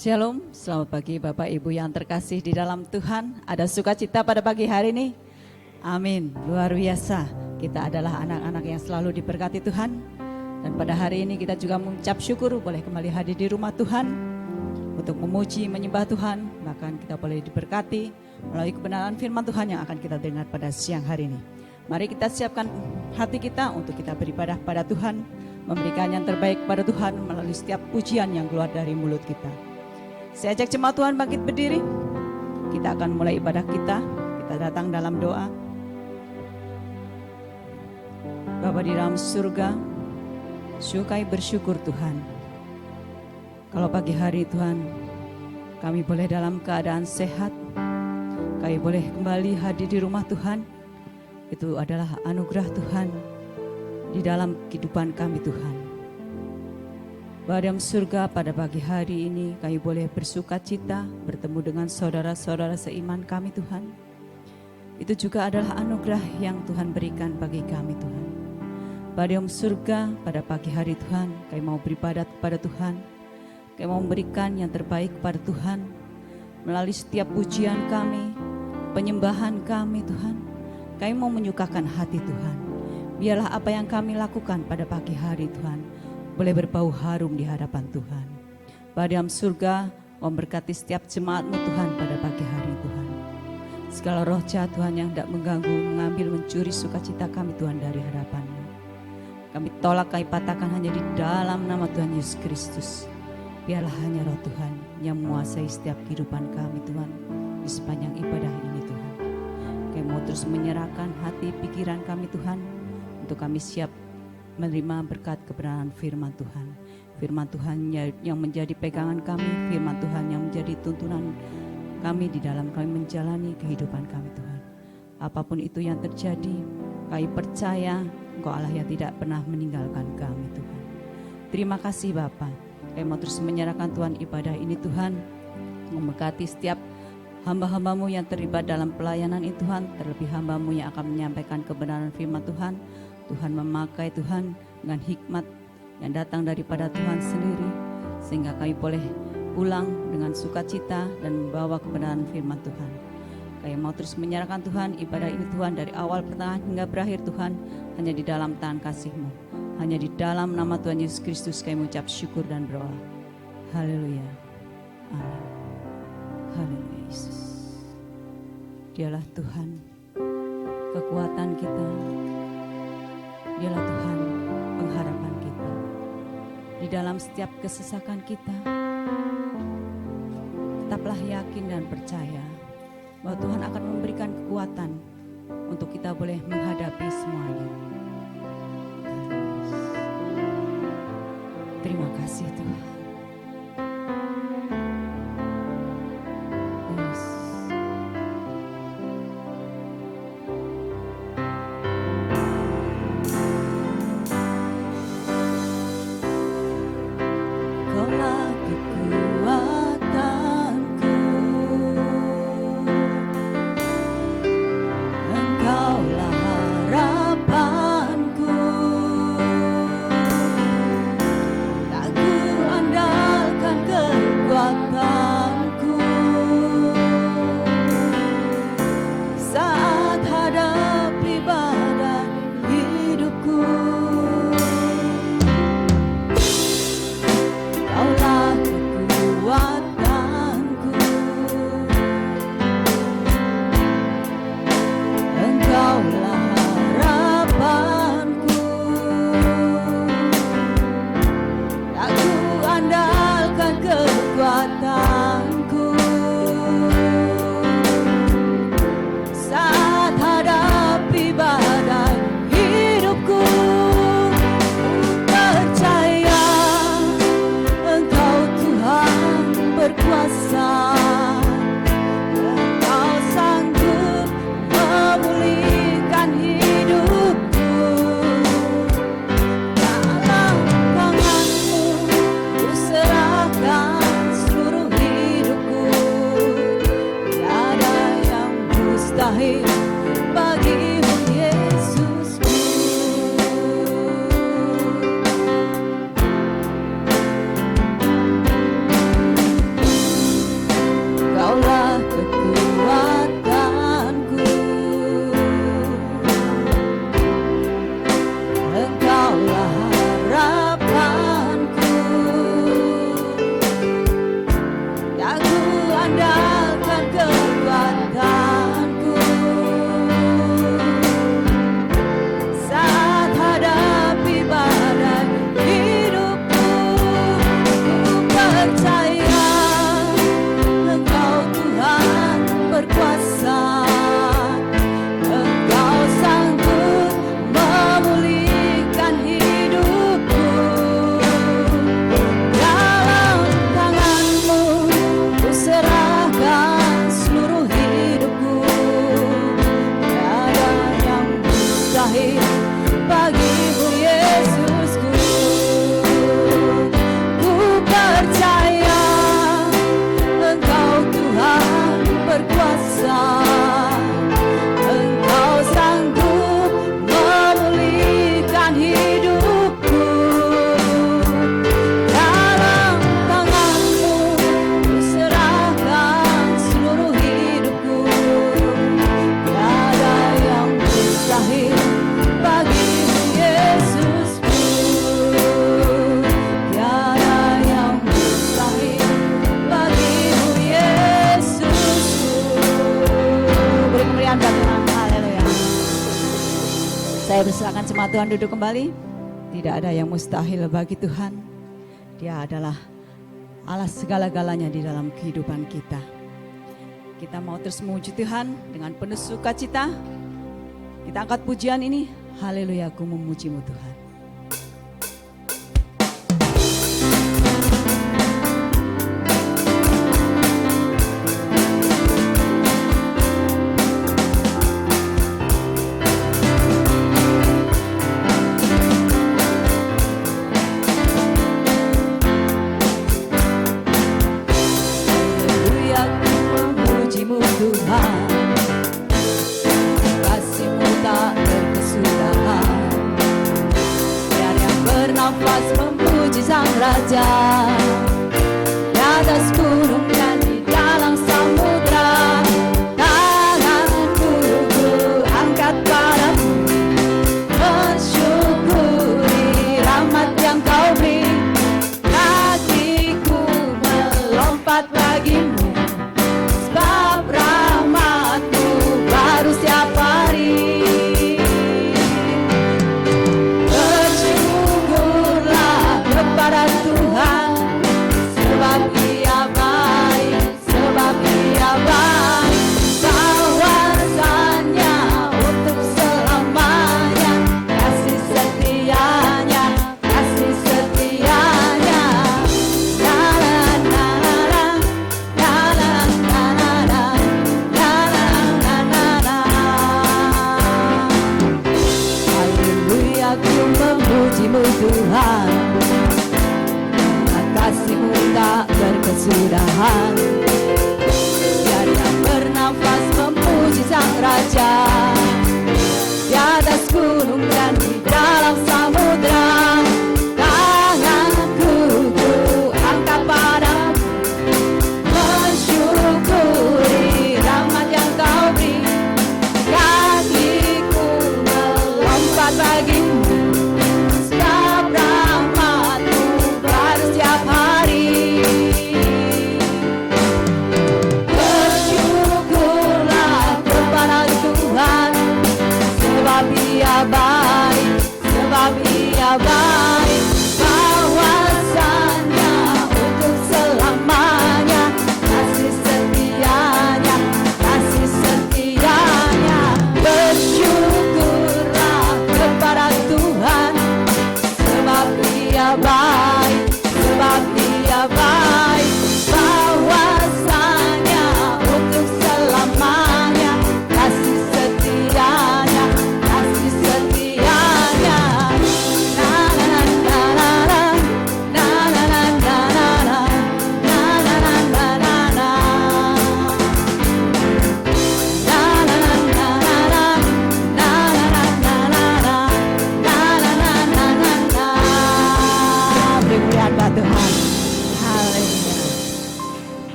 Shalom, selamat pagi Bapak Ibu yang terkasih di dalam Tuhan. Ada sukacita pada pagi hari ini? Amin, luar biasa. Kita adalah anak-anak yang selalu diberkati Tuhan. Dan pada hari ini kita juga mengucap syukur boleh kembali hadir di rumah Tuhan untuk memuji, menyembah Tuhan. Bahkan kita boleh diberkati melalui kebenaran firman Tuhan yang akan kita dengar pada siang hari ini. Mari kita siapkan hati kita untuk kita beribadah pada Tuhan, memberikan yang terbaik pada Tuhan melalui setiap pujian yang keluar dari mulut kita. Saya ajak jemaat Tuhan bangkit berdiri. Kita akan mulai ibadah kita. Kita datang dalam doa. Bapa di dalam surga, sukai bersyukur Tuhan. Kalau pagi hari Tuhan, kami boleh dalam keadaan sehat, kami boleh kembali hadir di rumah Tuhan. Itu adalah anugerah Tuhan di dalam kehidupan kami Tuhan. Dalam surga pada pagi hari ini kami boleh bersuka cita bertemu dengan saudara-saudara seiman kami Tuhan. Itu juga adalah anugerah yang Tuhan berikan bagi kami Tuhan. Dalam surga pada pagi hari Tuhan kami mau beribadat kepada Tuhan. Kami mau memberikan yang terbaik kepada Tuhan melalui setiap pujian kami, penyembahan kami Tuhan. Kami mau menyukakan hati Tuhan. Biarlah apa yang kami lakukan pada pagi hari Tuhan boleh berbau harum di hadapan Tuhan. Pada dalam surga memberkati setiap jemaat-Mu Tuhan pada pagi hari Tuhan. Segala roh jahat Tuhan yang tidak mengganggu, mengambil, mencuri sukacita kami Tuhan dari hadapan-Mu. Kami tolak, kami patahkan hanya di dalam nama Tuhan Yesus Kristus. Biarlah hanya roh Tuhan yang menguasai setiap kehidupan kami Tuhan di sepanjang ibadah ini Tuhan. Kami mau terus menyerahkan hati pikiran kami Tuhan untuk kami siap menerima berkat kebenaran firman Tuhan. Firman Tuhan yang menjadi pegangan kami, firman Tuhan yang menjadi tuntunan kami di dalam kami menjalani kehidupan kami Tuhan. Apapun itu yang terjadi, kami percaya Engkau Allah yang tidak pernah meninggalkan kami Tuhan. Terima kasih Bapa. Kami mau terus menyerahkan Tuhan ibadah ini Tuhan, memberkati setiap hamba-hamba-Mu yang terlibat dalam pelayanan ini Tuhan, terlebih hamba-Mu yang akan menyampaikan kebenaran firman Tuhan. Tuhan memakai Tuhan dengan hikmat yang datang daripada Tuhan sendiri, sehingga kami boleh pulang dengan sukacita dan membawa kebenaran firman Tuhan. Kami mau terus menyerahkan Tuhan ibadah ini Tuhan dari awal pertengahan hingga berakhir Tuhan, hanya di dalam tangan kasih-Mu. Hanya di dalam nama Tuhan Yesus Kristus kami mengucap syukur dan berdoa. Haleluya. Amin. Haleluya Yesus. Dialah Tuhan kekuatan kita. Dialah Tuhan pengharapan kita. Di dalam setiap kesesakan kita, tetaplah yakin dan percaya bahwa Tuhan akan memberikan kekuatan untuk kita boleh menghadapi semuanya. Terima kasih Tuhan. Harapanku, tak jemaat Tuhan duduk kembali. Tidak ada yang mustahil bagi Tuhan. Dia adalah Allah segala-galanya di dalam kehidupan kita. Kita mau terus memuji Tuhan dengan penuh sukacita. Kita angkat pujian ini. Haleluya, aku memujimu Tuhan. Raja di atas gunung dan di dalam samudra, tanganku ku angkat padamu, mensyukuri rahmat yang kau beri. Kakiku melompat bagimu, sebab rahmatmu baru setiap hari. Kepada Tuhan, sebab Dia baik, sebab Dia baik. Kawasannya untuk selamanya, kasih setianya, kasih setianya. La la la la, la la la la, la la la la. Haleluya, ku memujimu Tuhan. Kasih-Mu tak berkesudahan. Biarlah bernafas memuji Sang Raja di atas gunung dan di dalam samudra. Tanganku ku angkat padamu, mensyukuri rahmat yang kau beri. Kakiku melompat bagimu, setiap hari. Bersyukurlah kepada Tuhan, sebab Dia baik, sebab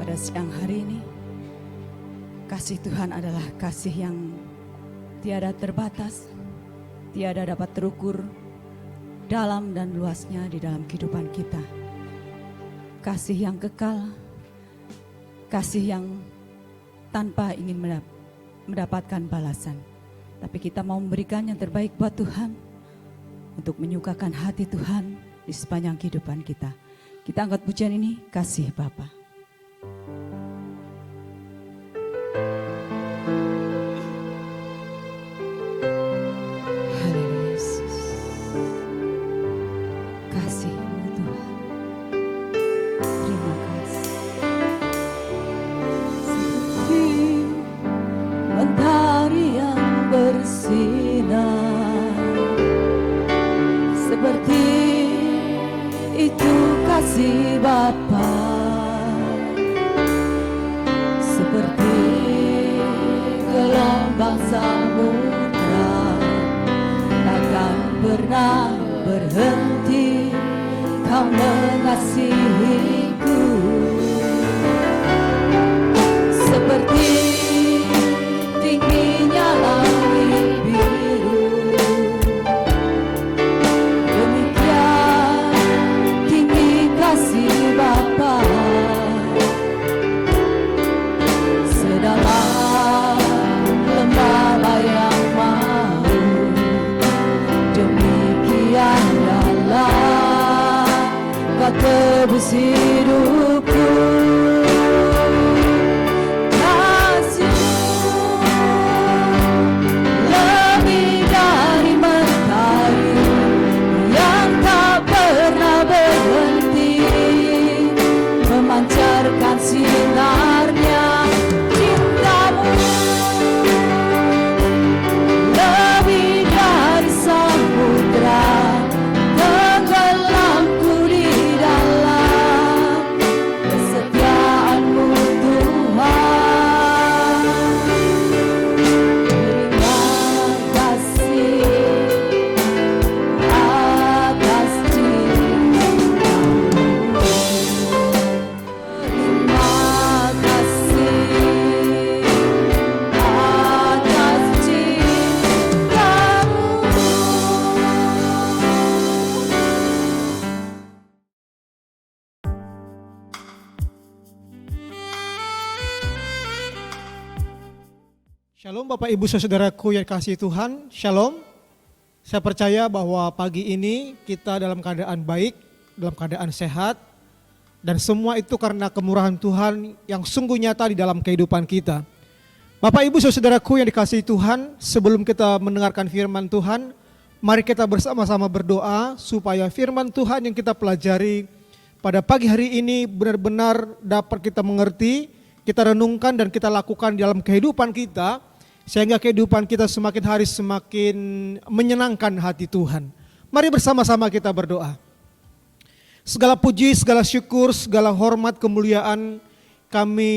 pada siang hari ini. Kasih Tuhan adalah kasih yang tiada terbatas, tiada dapat terukur, dalam dan luasnya di dalam kehidupan kita. Kasih yang kekal, kasih yang tanpa ingin mendapatkan balasan. Tapi kita mau memberikan yang terbaik buat Tuhan, untuk menyukakan hati Tuhan di sepanjang kehidupan kita. Kita angkat pujian ini, kasih Bapa. Haleluya Yesus. Kasih-Mu Tuhan. Terima kasih. Seperti mentari yang bersinar, seperti itu kasih Bapa, seperti gelombang samudra, takkan pernah berhenti Kau mengasihiku. Seperti tingginya langit biru, demikian tinggi kasih Bapa. Sedalam lembah bayang maut, demikian dalam Kau tebus hidupku. Lebih dari mentari yang tak pernah berhenti, memancarkan sinarnya cintamu. Lebih dari samudra, tenggelamku di dalam kesetiaan-Mu Tuhan. Terima kasih atas cinta-Mu. Terima kasih atas cinta-Mu. Shalom Bapak Ibu Saudaraku yang kasih Tuhan, Shalom. Saya percaya bahwa pagi ini kita dalam keadaan baik, dalam keadaan sehat, dan semua itu karena kemurahan Tuhan yang sungguh nyata di dalam kehidupan kita. Bapak Ibu Saudaraku yang dikasihi Tuhan, sebelum kita mendengarkan firman Tuhan, mari kita bersama-sama berdoa supaya firman Tuhan yang kita pelajari pada pagi hari ini benar-benar dapat kita mengerti, kita renungkan dan kita lakukan di dalam kehidupan kita, sehingga kehidupan kita semakin hari semakin menyenangkan hati Tuhan. Mari bersama-sama kita berdoa. Segala puji, segala syukur, segala hormat, kemuliaan kami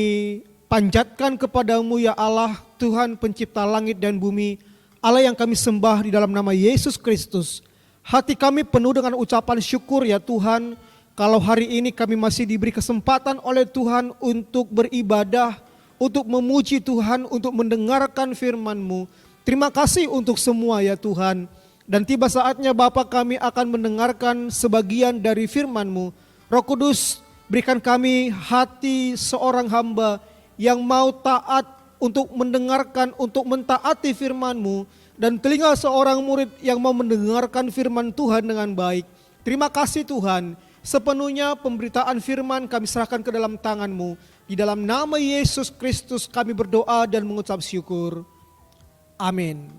panjatkan kepadamu ya Allah, Tuhan pencipta langit dan bumi, Allah yang kami sembah di dalam nama Yesus Kristus. Hati kami penuh dengan ucapan syukur ya Tuhan, kalau hari ini kami masih diberi kesempatan oleh Tuhan untuk beribadah, untuk memuji Tuhan, untuk mendengarkan firman-Mu. Terima kasih untuk semua ya Tuhan. Dan tiba saatnya Bapa kami akan mendengarkan sebagian dari firman-Mu. Roh Kudus, berikan kami hati seorang hamba yang mau taat untuk mendengarkan, untuk mentaati firman-Mu. Dan telinga seorang murid yang mau mendengarkan firman Tuhan dengan baik. Terima kasih Tuhan. Sepenuhnya pemberitaan firman kami serahkan ke dalam tangan-Mu. Di dalam nama Yesus Kristus kami berdoa dan mengucap syukur. Amin.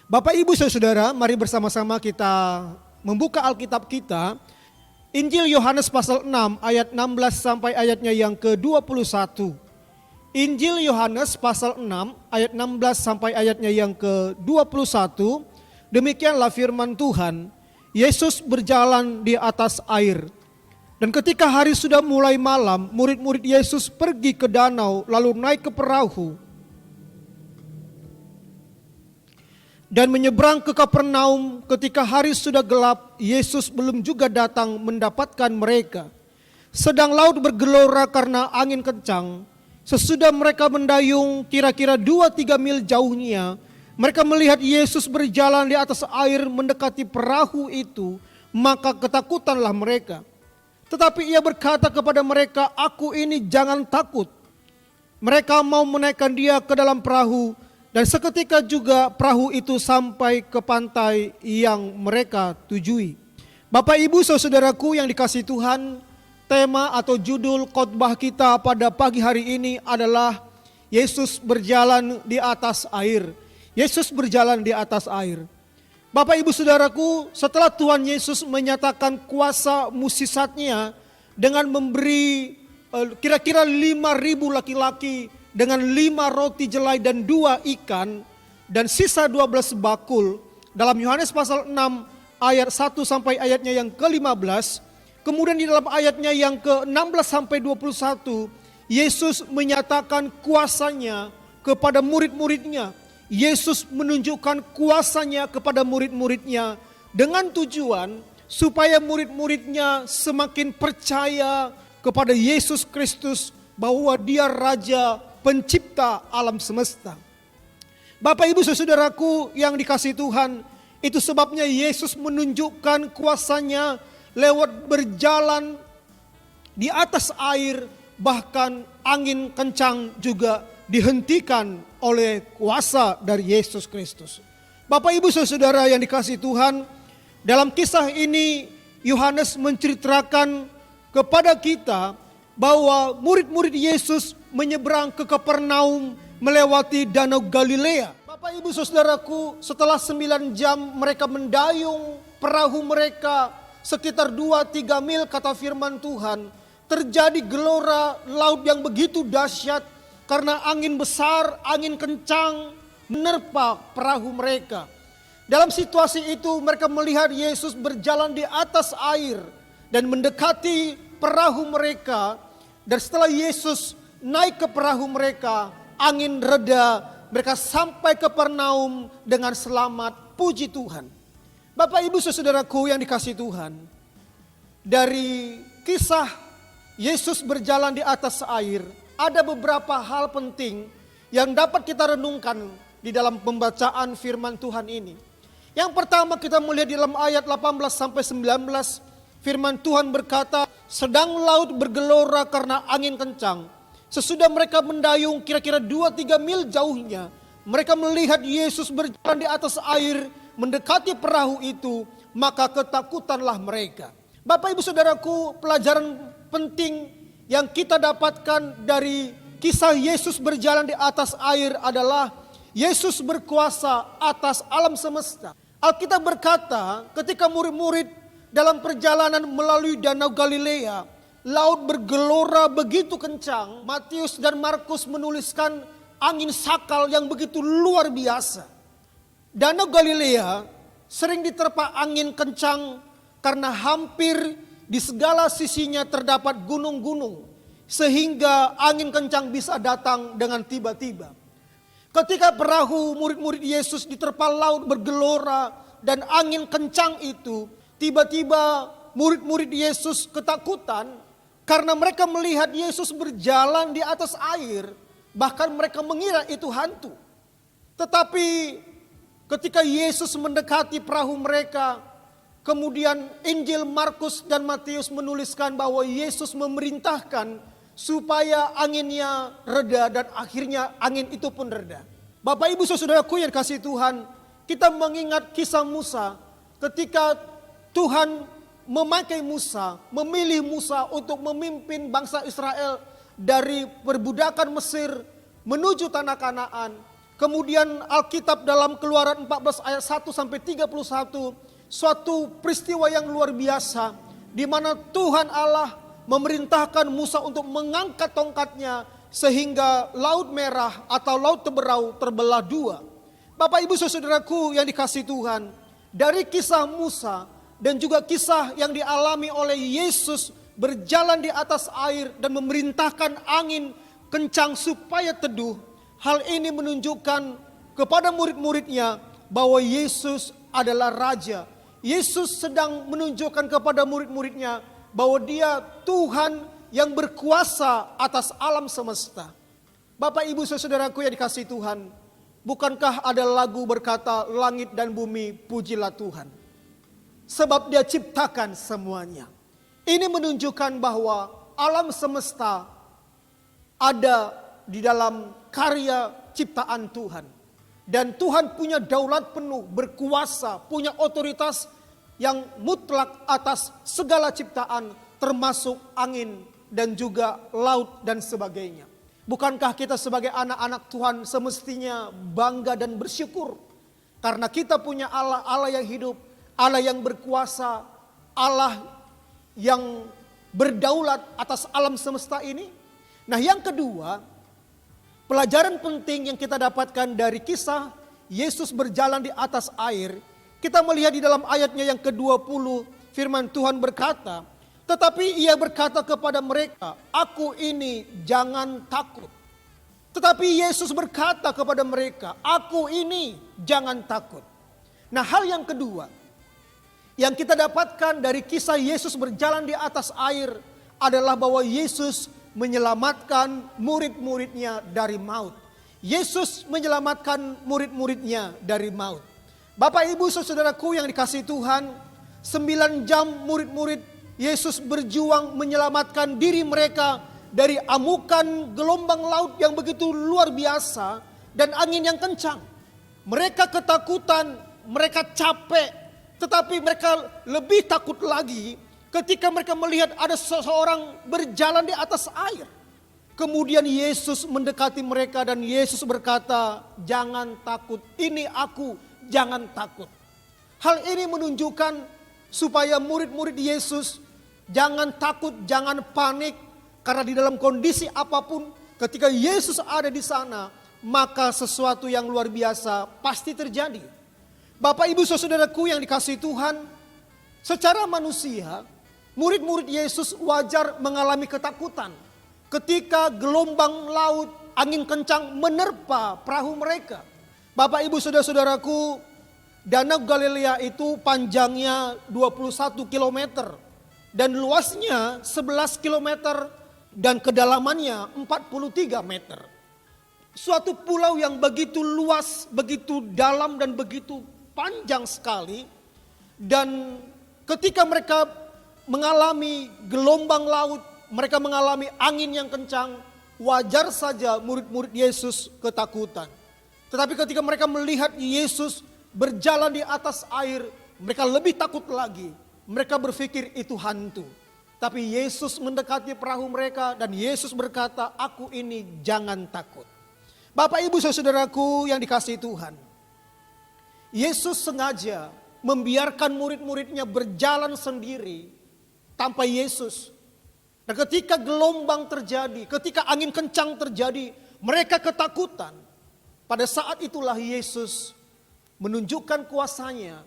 Bapak Ibu Saudara, mari bersama-sama kita membuka Alkitab kita. Injil Yohanes pasal 6 ayat 16 sampai ayatnya yang ke-21. Injil Yohanes pasal 6 ayat 16 sampai ayatnya yang ke-21. Demikianlah firman Tuhan. Yesus berjalan di atas air. Dan ketika hari sudah mulai malam, murid-murid Yesus pergi ke danau lalu naik ke perahu dan menyeberang ke Kapernaum. Ketika hari sudah gelap, Yesus belum juga datang mendapatkan mereka. Sedang laut bergelora karena angin kencang. Sesudah mereka mendayung kira-kira 2-3 mil jauhnya, mereka melihat Yesus berjalan di atas air mendekati perahu itu, maka ketakutanlah mereka. Tetapi ia berkata kepada mereka, "Aku ini, jangan takut." Mereka mau menaikkan dia ke dalam perahu, dan seketika juga perahu itu sampai ke pantai yang mereka tujui. Bapak, Ibu, saudaraku yang dikasihi Tuhan, tema atau judul khotbah kita pada pagi hari ini adalah Yesus berjalan di atas air. Yesus berjalan di atas air. Bapak, Ibu, saudaraku, setelah Tuhan Yesus menyatakan kuasa mukjizatnya dengan memberi kira-kira 5.000 laki-laki dengan 5 roti jelai dan 2 ikan dan sisa 12 bakul, dalam Yohanes pasal 6 ayat 1 sampai ayatnya yang ke-15. Kemudian di dalam ayatnya yang ke-16 sampai 21, Yesus menyatakan kuasanya kepada murid-muridnya. Yesus menunjukkan kuasanya kepada murid-muridnya dengan tujuan supaya murid-muridnya semakin percaya kepada Yesus Kristus bahwa Dia Raja Pencipta alam semesta. Bapak, Ibu, saudaraku yang dikasihi Tuhan, itu sebabnya Yesus menunjukkan kuasanya lewat berjalan di atas air, bahkan angin kencang juga dihentikan oleh kuasa dari Yesus Kristus. Bapak, Ibu, saudara yang dikasihi Tuhan, dalam kisah ini Yohanes menceritakan kepada kita bahwa murid-murid Yesus menyeberang ke Kapernaum melewati Danau Galilea. Bapak, Ibu, saudaraku, setelah 9 jam mereka mendayung perahu mereka sekitar 2-3 mil, kata firman Tuhan, terjadi gelora laut yang begitu dahsyat karena angin besar, angin kencang menerpa perahu mereka. Dalam situasi itu mereka melihat Yesus berjalan di atas air dan mendekati perahu mereka. Dan setelah Yesus naik ke perahu mereka, angin reda, mereka sampai ke Kapernaum dengan selamat. Puji Tuhan. Bapak, Ibu, saudaraku yang dikasihi Tuhan, dari kisah Yesus berjalan di atas air, ada beberapa hal penting yang dapat kita renungkan di dalam pembacaan firman Tuhan ini. Yang pertama, kita melihat di dalam ayat 18 sampai 19, firman Tuhan berkata, "Sedang laut bergelora karena angin kencang. Sesudah mereka mendayung kira-kira 2-3 mil jauhnya, mereka melihat Yesus berjalan di atas air mendekati perahu itu, maka ketakutanlah mereka." Bapak, Ibu, saudaraku, pelajaran penting yang kita dapatkan dari kisah Yesus berjalan di atas air adalah Yesus berkuasa atas alam semesta. Alkitab berkata, ketika murid-murid dalam perjalanan melalui Danau Galilea, laut bergelora begitu kencang. Matius dan Markus menuliskan angin sakal yang begitu luar biasa. Danau Galilea sering diterpa angin kencang karena hampir di segala sisinya terdapat gunung-gunung, sehingga angin kencang bisa datang dengan tiba-tiba. Ketika perahu murid-murid Yesus diterpa laut bergelora dan angin kencang itu, tiba-tiba murid-murid Yesus ketakutan karena mereka melihat Yesus berjalan di atas air, bahkan mereka mengira itu hantu. Tetapi ketika Yesus mendekati perahu mereka, kemudian Injil Markus dan Matius menuliskan bahwa Yesus memerintahkan supaya anginnya reda, dan akhirnya angin itu pun reda. Bapak, Ibu, saudaraku yang kasih Tuhan, kita mengingat kisah Musa ketika Tuhan memakai Musa, memilih Musa untuk memimpin bangsa Israel dari perbudakan Mesir menuju tanah Kanaan. Kemudian Alkitab dalam Keluaran 14 ayat 1 sampai 31, suatu peristiwa yang luar biasa di mana Tuhan Allah memerintahkan Musa untuk mengangkat tongkatnya sehingga Laut Merah atau Laut Teberau terbelah dua. Bapak, Ibu, saudaraku yang dikasihi Tuhan, dari kisah Musa dan juga kisah yang dialami oleh Yesus berjalan di atas air dan memerintahkan angin kencang supaya teduh, hal ini menunjukkan kepada murid-muridnya bahwa Yesus adalah Raja. Yesus sedang menunjukkan kepada murid-muridnya bahwa Dia Tuhan yang berkuasa atas alam semesta. Bapak Ibu saudaraku yang dikasihi Tuhan, bukankah ada lagu berkata, langit dan bumi pujilah Tuhan, sebab Dia ciptakan semuanya. Ini menunjukkan bahwa alam semesta ada di dalam karya ciptaan Tuhan. Dan Tuhan punya daulat penuh, berkuasa, punya otoritas yang mutlak atas segala ciptaan, termasuk angin dan juga laut dan sebagainya. Bukankah kita sebagai anak-anak Tuhan semestinya bangga dan bersyukur karena kita punya Allah, Allah yang hidup, Allah yang berkuasa, Allah yang berdaulat atas alam semesta ini. Nah, yang kedua, pelajaran penting yang kita dapatkan dari kisah Yesus berjalan di atas air, kita melihat di dalam ayatnya yang ke-20, firman Tuhan berkata, tetapi Ia berkata kepada mereka, aku ini jangan takut. Tetapi Yesus berkata kepada mereka, aku ini jangan takut. Nah, hal yang kedua yang kita dapatkan dari kisah Yesus berjalan di atas air adalah bahwa Yesus menyelamatkan murid-muridnya dari maut. Yesus menyelamatkan murid-muridnya dari maut. Bapak Ibu saudaraku yang dikasihi Tuhan, 9 jam murid-murid Yesus berjuang menyelamatkan diri mereka dari amukan gelombang laut yang begitu luar biasa dan angin yang kencang. Mereka ketakutan, mereka capek, tetapi mereka lebih takut lagi ketika mereka melihat ada seseorang berjalan di atas air. Kemudian Yesus mendekati mereka dan Yesus berkata, jangan takut, ini aku, jangan takut. Hal ini menunjukkan supaya murid-murid Yesus jangan takut, jangan panik. Karena di dalam kondisi apapun ketika Yesus ada di sana, maka sesuatu yang luar biasa pasti terjadi. Bapak Ibu saudaraku yang dikasihi Tuhan, secara manusia, murid-murid Yesus wajar mengalami ketakutan ketika gelombang laut, angin kencang menerpa perahu mereka. Bapak Ibu saudara-saudaraku, Danau Galilea itu panjangnya 21 km dan luasnya 11 km dan kedalamannya 43 meter. Suatu pulau yang begitu luas, begitu dalam dan begitu panjang sekali. Dan ketika mereka mengalami gelombang laut, mereka mengalami angin yang kencang, wajar saja murid-murid Yesus ketakutan. Tetapi ketika mereka melihat Yesus berjalan di atas air, mereka lebih takut lagi. Mereka berpikir itu hantu. Tapi Yesus mendekati perahu mereka dan Yesus berkata, aku ini jangan takut. Bapak Ibu saudaraku yang dikasihi Tuhan, Yesus sengaja membiarkan murid-muridnya berjalan sendiri tanpa Yesus. Dan ketika gelombang terjadi, ketika angin kencang terjadi, mereka ketakutan. Pada saat itulah Yesus menunjukkan kuasanya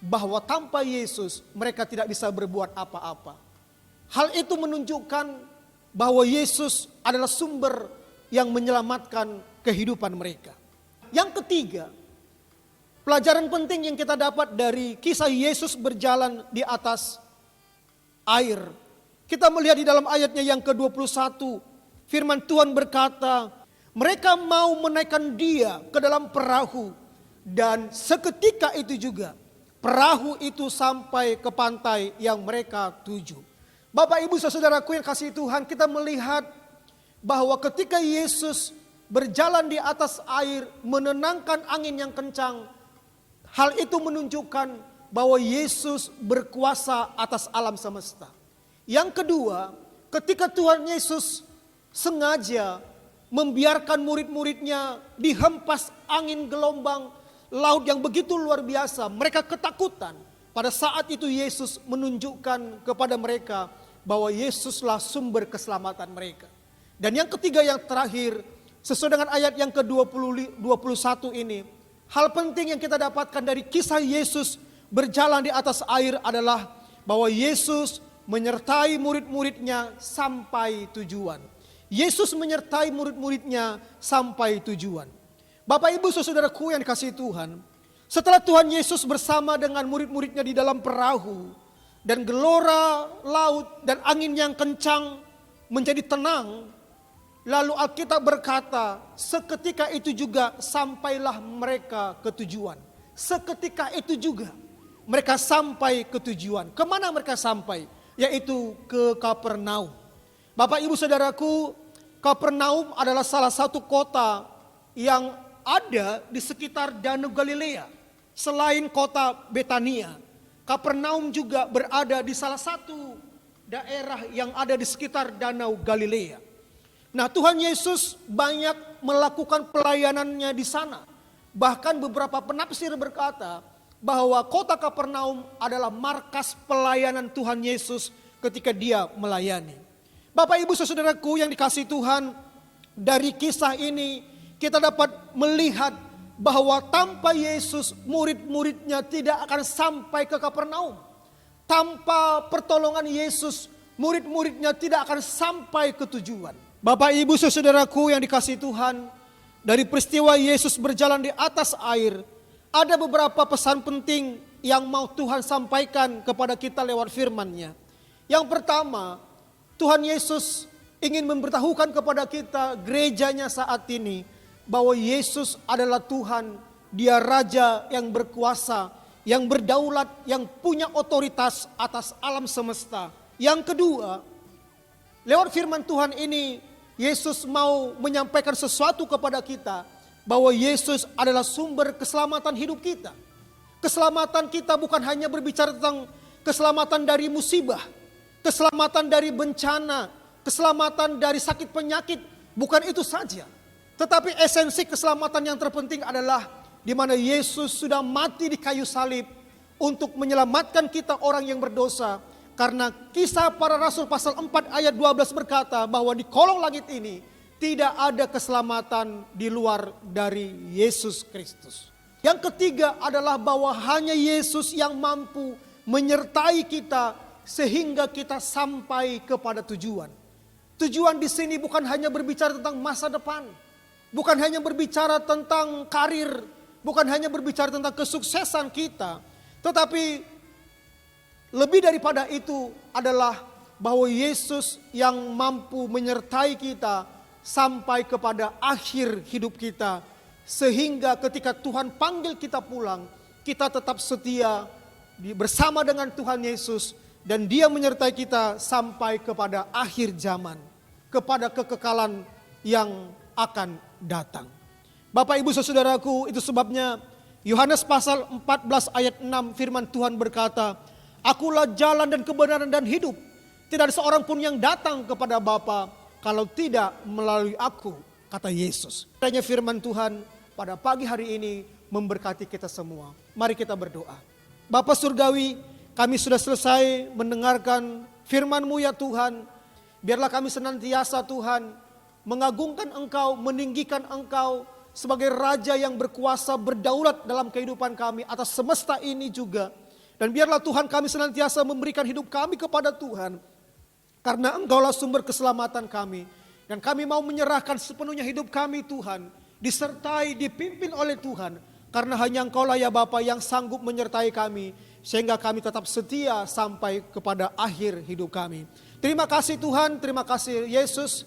bahwa tanpa Yesus mereka tidak bisa berbuat apa-apa. Hal itu menunjukkan bahwa Yesus adalah sumber yang menyelamatkan kehidupan mereka. Yang ketiga, pelajaran penting yang kita dapat dari kisah Yesus berjalan di atas air. Kita melihat di dalam ayatnya yang ke-21, firman Tuhan berkata, mereka mau menaikkan Dia ke dalam perahu dan seketika itu juga perahu itu sampai ke pantai yang mereka tuju. Bapak Ibu saudaraku yang kasih Tuhan, kita melihat bahwa ketika Yesus berjalan di atas air menenangkan angin yang kencang, hal itu menunjukkan bahwa Yesus berkuasa atas alam semesta. Yang kedua, ketika Tuhan Yesus sengaja membiarkan murid-muridnya dihempas angin gelombang laut yang begitu luar biasa, mereka ketakutan. Pada saat itu Yesus menunjukkan kepada mereka bahwa Yesuslah sumber keselamatan mereka. Dan yang ketiga yang terakhir, sesuai dengan ayat yang ke-21 ini, hal penting yang kita dapatkan dari kisah Yesus berjalan di atas air adalah bahwa Yesus menyertai murid-muridnya sampai tujuan. Yesus menyertai murid-muridnya sampai tujuan. Bapak Ibu saudaraku yang dikasihi Tuhan, setelah Tuhan Yesus bersama dengan murid-muridnya di dalam perahu, dan gelora laut dan angin yang kencang menjadi tenang. Lalu Alkitab berkata, seketika itu juga sampailah mereka ke tujuan. Seketika itu juga mereka sampai ke tujuan. Kemana mereka sampai? Yaitu ke Kapernaum. Bapak ibu saudaraku, Kapernaum adalah salah satu kota yang ada di sekitar Danau Galilea. Selain kota Betania, Kapernaum juga berada di salah satu daerah yang ada di sekitar Danau Galilea. Nah, Tuhan Yesus banyak melakukan pelayanannya di sana. Bahkan beberapa penafsir berkata bahwa kota Kapernaum adalah markas pelayanan Tuhan Yesus ketika dia melayani. Bapak ibu saudaraku yang dikasihi Tuhan, dari kisah ini kita dapat melihat bahwa tanpa Yesus murid-muridnya tidak akan sampai ke Kapernaum. Tanpa pertolongan Yesus murid-muridnya tidak akan sampai ke tujuan. Bapak ibu saudaraku yang dikasihi Tuhan, dari peristiwa Yesus berjalan di atas air, ada beberapa pesan penting yang mau Tuhan sampaikan kepada kita lewat firman-Nya. Yang pertama, Tuhan Yesus ingin memberitahukan kepada kita gerejanya saat ini bahwa Yesus adalah Tuhan, Dia Raja yang berkuasa, yang berdaulat, yang punya otoritas atas alam semesta. Yang kedua, lewat firman Tuhan ini Yesus mau menyampaikan sesuatu kepada kita bahwa Yesus adalah sumber keselamatan hidup kita. Keselamatan kita bukan hanya berbicara tentang keselamatan dari musibah, keselamatan dari bencana, keselamatan dari sakit penyakit, bukan itu saja. Tetapi esensi keselamatan yang terpenting adalah di mana Yesus sudah mati di kayu salib untuk menyelamatkan kita orang yang berdosa. Karena Kisah Para Rasul pasal 4 ayat 12 berkata bahwa di kolong langit ini tidak ada keselamatan di luar dari Yesus Kristus. Yang ketiga adalah bahwa hanya Yesus yang mampu menyertai kita sehingga kita sampai kepada tujuan. Tujuan di sini bukan hanya berbicara tentang masa depan, bukan hanya berbicara tentang karir, bukan hanya berbicara tentang kesuksesan kita, tetapi lebih daripada itu adalah bahwa Yesus yang mampu menyertai kita sampai kepada akhir hidup kita. Sehingga ketika Tuhan panggil kita pulang, kita tetap setia bersama dengan Tuhan Yesus. Dan Dia menyertai kita sampai kepada akhir zaman, kepada kekekalan yang akan datang. Bapak ibu saudaraku, itu sebabnya Yohanes pasal 14 ayat 6 firman Tuhan berkata, Akulah jalan dan kebenaran dan hidup. Tidak ada seorang pun yang datang kepada Bapa kalau tidak melalui aku, kata Yesus. Kiranya firman Tuhan pada pagi hari ini memberkati kita semua. Mari kita berdoa. Bapa Surgawi, kami sudah selesai mendengarkan firman-Mu ya Tuhan. Biarlah kami senantiasa Tuhan mengagungkan Engkau, meninggikan Engkau sebagai Raja yang berkuasa, berdaulat dalam kehidupan kami atas semesta ini juga. Dan biarlah Tuhan kami senantiasa memberikan hidup kami kepada Tuhan. Karena Engkaulah sumber keselamatan kami. Dan kami mau menyerahkan sepenuhnya hidup kami Tuhan. Disertai, dipimpin oleh Tuhan. Karena hanya Engkaulah ya Bapa yang sanggup menyertai kami. Sehingga kami tetap setia sampai kepada akhir hidup kami. Terima kasih Tuhan, terima kasih Yesus.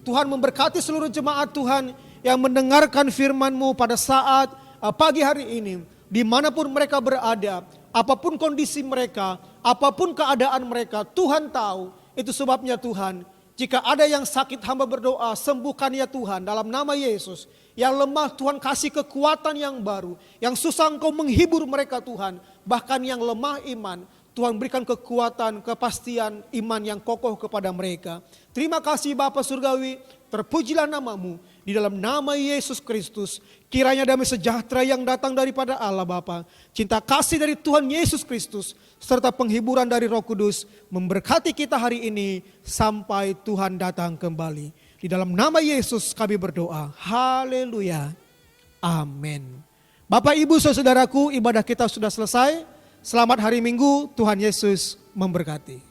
Tuhan memberkati seluruh jemaat Tuhan yang mendengarkan firman-Mu pada saat pagi hari ini. Dimanapun mereka berada. Apapun kondisi mereka, apapun keadaan mereka, Tuhan tahu. Itu sebabnya Tuhan, jika ada yang sakit hamba berdoa, sembuhkan ya Tuhan dalam nama Yesus. Yang lemah Tuhan kasih kekuatan yang baru. Yang susah Engkau menghibur mereka Tuhan. Bahkan yang lemah iman, Tuhan berikan kekuatan, kepastian iman yang kokoh kepada mereka. Terima kasih Bapa Surgawi, terpujilah nama-Mu. Di dalam nama Yesus Kristus, kiranya damai sejahtera yang datang daripada Allah Bapa, cinta kasih dari Tuhan Yesus Kristus, serta penghiburan dari Roh Kudus, memberkati kita hari ini sampai Tuhan datang kembali. Di dalam nama Yesus kami berdoa. Haleluya. Amin. Bapak Ibu saudaraku, ibadah kita sudah selesai. Selamat hari Minggu, Tuhan Yesus memberkati.